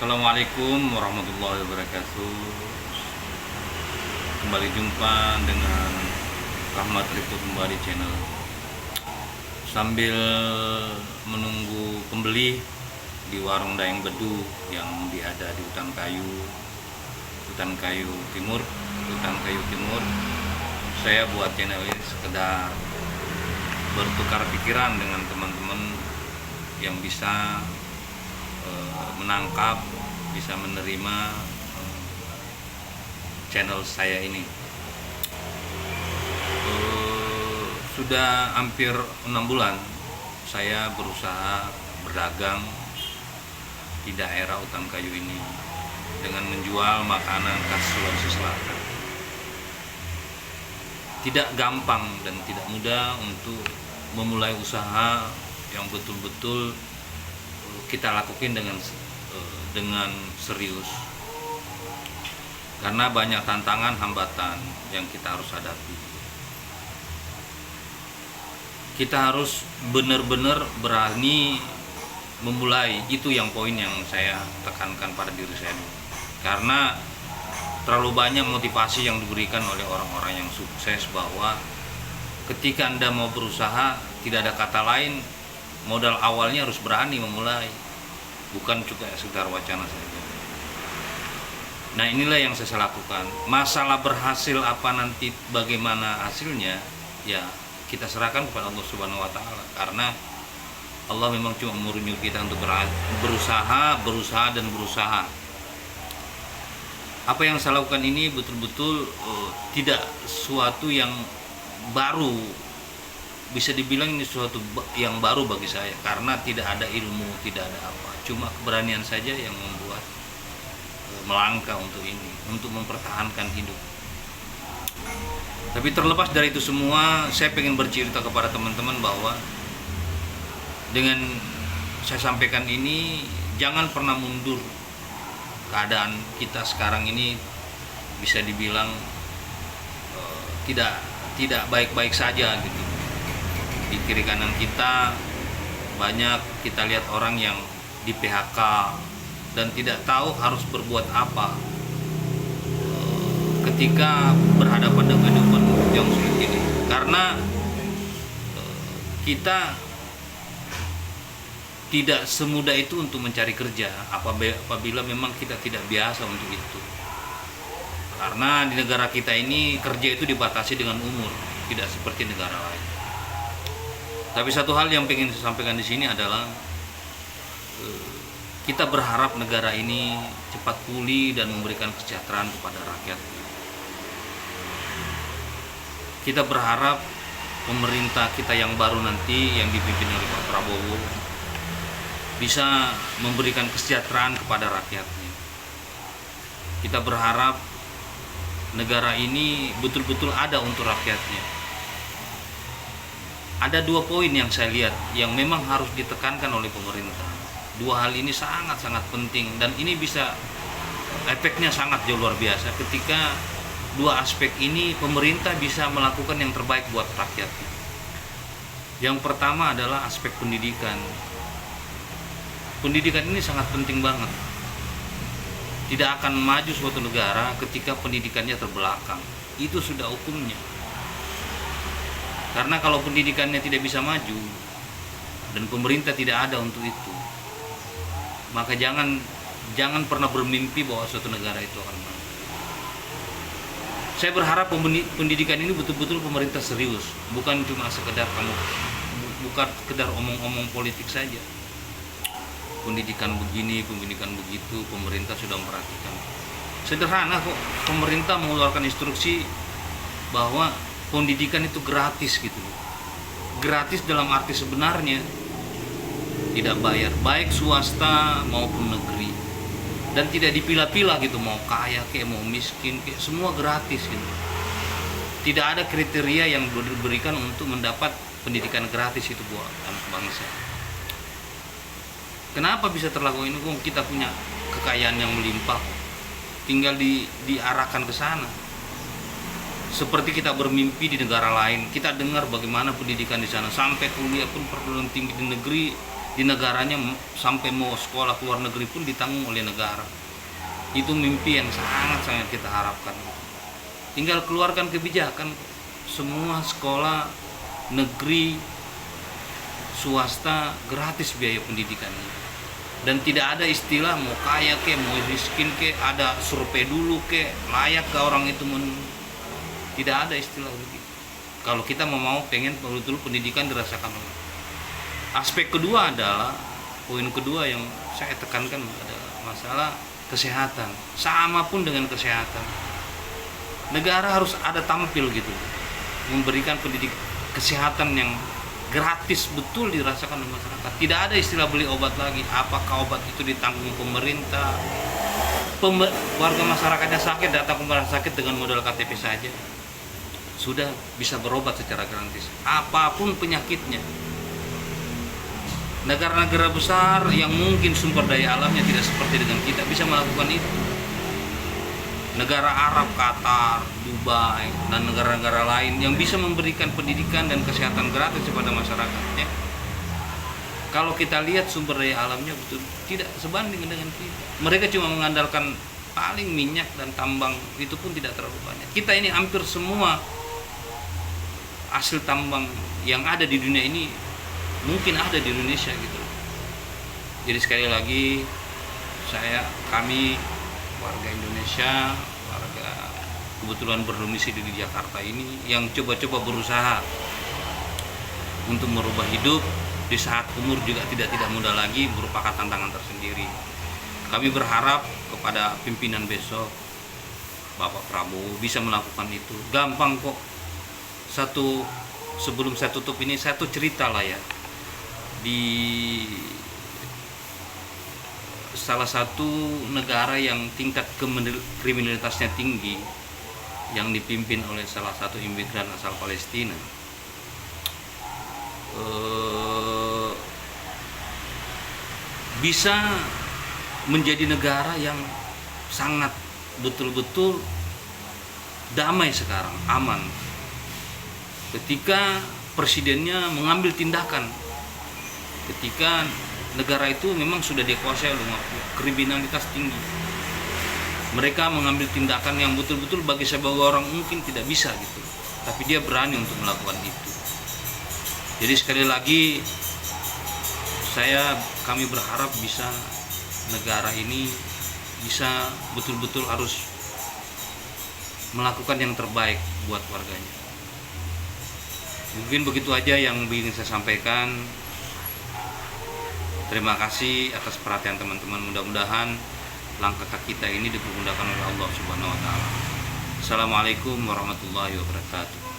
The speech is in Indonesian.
Assalamualaikum warahmatullahi wabarakatuh. Kembali jumpa dengan Rahmat Riko kembali channel. Sambil menunggu pembeli di warung Daeng Bedu yang ada di Hutan Kayu Timur, saya buat channel ini sekedar bertukar pikiran dengan teman-teman yang bisa menangkap, bisa menerima channel saya ini. Sudah hampir 6 bulan saya berusaha berdagang di daerah Hutan Kayu ini dengan menjual makanan khas Sulawesi Selatan. Tidak gampang dan tidak mudah untuk memulai usaha yang betul-betul kita lakukan dengan serius, karena banyak tantangan, hambatan yang kita harus hadapi. Kita harus benar-benar berani memulai, itu yang poin yang saya tekankan pada diri saya dulu. Karena terlalu banyak motivasi yang diberikan oleh orang-orang yang sukses bahwa ketika Anda mau berusaha, tidak ada kata lain, modal awalnya harus berani memulai, bukan juga sekedar wacana saja. Nah, inilah yang saya lakukan. Masalah berhasil apa nanti, bagaimana hasilnya, ya kita serahkan kepada Allah Subhanahu wa Ta'ala, karena Allah memang cuma menyuruh kita untuk berusaha dan berusaha. Apa yang saya lakukan ini betul-betul tidak sesuatu yang baru, bisa dibilang ini sesuatu yang baru bagi saya, karena tidak ada ilmu, tidak ada apa, cuma keberanian saja yang membuat melangkah untuk ini, untuk mempertahankan hidup. Tapi terlepas dari itu semua, saya ingin bercerita kepada teman-teman bahwa dengan saya sampaikan ini, jangan pernah mundur. Keadaan kita sekarang ini bisa dibilang tidak baik-baik saja gitu. Di kiri kanan kita banyak kita lihat orang yang di PHK dan tidak tahu harus berbuat apa ketika berhadapan dengan kehidupan yang sulit ini, karena kita tidak semudah itu untuk mencari kerja apabila memang kita tidak biasa untuk itu. Karena di negara kita ini kerja itu dibatasi dengan umur, tidak seperti negara lain. Tapi satu hal yang ingin saya sampaikan di sini adalah kita berharap negara ini cepat pulih dan memberikan kesejahteraan kepada rakyat. Kita berharap pemerintah kita yang baru nanti, yang dipimpin oleh Pak Prabowo, bisa memberikan kesejahteraan kepada rakyatnya. Kita berharap negara ini betul-betul ada untuk rakyatnya. Ada 2 poin yang saya lihat yang memang harus ditekankan oleh pemerintah. 2 hal ini sangat-sangat penting, dan ini bisa efeknya sangat jauh luar biasa ketika 2 aspek ini pemerintah bisa melakukan yang terbaik buat rakyat. Yang pertama adalah aspek pendidikan. Pendidikan ini sangat penting banget. Tidak akan maju suatu negara ketika pendidikannya terbelakang. Itu sudah hukumnya. Karena kalau pendidikannya tidak bisa maju dan pemerintah tidak ada untuk itu, maka jangan pernah bermimpi bahwa suatu negara itu akan maju. Saya berharap pendidikan ini betul-betul pemerintah serius, bukan cuma sekedar omong-omong politik saja. Pendidikan begini, pendidikan begitu, pemerintah sudah memperhatikan. Sederhana kok, pemerintah mengeluarkan instruksi bahwa pendidikan itu gratis gitu. Gratis dalam arti sebenarnya, tidak bayar, baik swasta maupun negeri. Dan tidak dipilah-pilah gitu, mau kaya kayak mau miskin kayak, semua gratis gitu. Tidak ada kriteria yang diberikan untuk mendapat pendidikan gratis itu buat anak bangsa. Kenapa bisa terlaku ini? Kita punya kekayaan yang melimpah, tinggal diarahkan ke sana. Seperti kita bermimpi di negara lain, kita dengar bagaimana pendidikan di sana, sampai kuliah pun perguruan tinggi di negeri di negaranya, sampai mau sekolah ke luar negeri pun ditanggung oleh negara. Itu mimpi yang sangat-sangat kita harapkan. Tinggal keluarkan kebijakan, semua sekolah negeri swasta gratis biaya pendidikannya, dan tidak ada istilah mau kaya ke mau miskin ke, ada survei dulu ke layak ke orang itu tidak ada istilah begitu. Kalau kita mau pengen betul pendidikan dirasakan orang. Aspek kedua adalah, poin kedua yang saya tekankan adalah masalah kesehatan. Sama pun dengan kesehatan, negara harus ada tampil gitu, memberikan pendidikan kesehatan yang gratis betul dirasakan oleh masyarakat. Tidak ada istilah beli obat lagi. Apakah obat itu ditanggung pemerintah? Warga masyarakatnya sakit datang ke rumah sakit dengan modal KTP saja sudah bisa berobat secara gratis, apapun penyakitnya. Negara-negara besar yang mungkin sumber daya alamnya tidak seperti dengan kita bisa melakukan itu. Negara Arab, Qatar, Dubai, dan negara-negara lain yang bisa memberikan pendidikan dan kesehatan gratis kepada masyarakatnya. Kalau kita lihat sumber daya alamnya betul tidak sebanding dengan kita. Mereka cuma mengandalkan paling minyak dan tambang, itu pun tidak terlalu banyak. Kita ini hampir semua hasil tambang yang ada di dunia ini mungkin ada di Indonesia gitu. Jadi sekali lagi kami warga Indonesia, warga kebetulan berdomisili di Jakarta ini yang coba-coba berusaha untuk merubah hidup di saat umur juga tidak mudah lagi, merupakan tantangan tersendiri. Kami berharap kepada pimpinan besok, Bapak Prabowo bisa melakukan itu. Gampang kok. Sebelum saya tutup ini, satu cerita lah ya, di salah satu negara yang tingkat kriminalitasnya tinggi, yang dipimpin oleh salah satu imigran asal Palestina, bisa menjadi negara yang sangat betul-betul damai sekarang, aman, ketika presidennya mengambil tindakan, ketika negara itu memang sudah dikuasai oleh kriminalitas tinggi. Mereka mengambil tindakan yang betul-betul bagi sebagai orang mungkin tidak bisa gitu, tapi dia berani untuk melakukan itu. Jadi sekali lagi kami berharap bisa negara ini bisa betul-betul harus melakukan yang terbaik buat warganya. Mungkin begitu aja yang ingin saya sampaikan. Terima kasih atas perhatian teman-teman. Mudah-mudahan langkah kita ini dipermudahkan oleh Allah Subhanahu wa taala. Assalamualaikum warahmatullahi wabarakatuh.